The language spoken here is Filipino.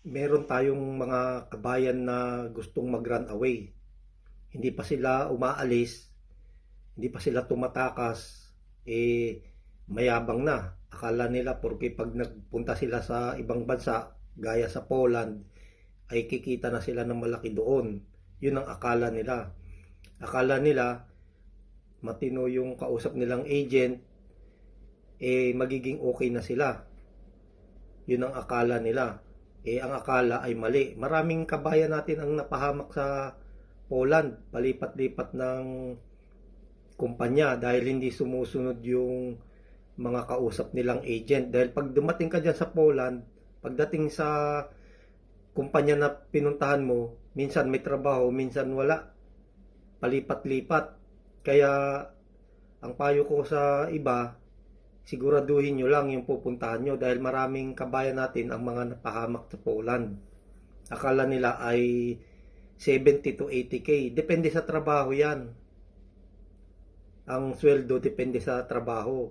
Meron tayong mga kabayan na gustong mag-run away. Hindi pa sila umaalis, hindi pa sila tumatakas, mayabang na. Akala nila porque pag nagpunta sila sa ibang bansa, gaya sa Poland, ay kikita na sila ng malaki doon. Yun ang akala nila. Akala nila, matino yung kausap nilang agent, magiging okay na sila. Yun ang akala nila. Ang akala ay mali. Maraming kabayan natin ang napahamak sa Poland, palipat-lipat ng kumpanya dahil hindi sumusunod yung mga kausap nilang agent. Dahil pag dumating ka dyan sa Poland, pagdating sa kumpanya na pinuntahan mo, minsan may trabaho, minsan wala. Palipat-lipat. Kaya ang payo ko sa iba, siguraduhin nyo lang yung pupuntahan nyo dahil maraming kabayan natin ang mga napahamak sa Poland. Akala nila ay 70 to 80K. Depende sa trabaho yan. Ang sweldo depende sa trabaho.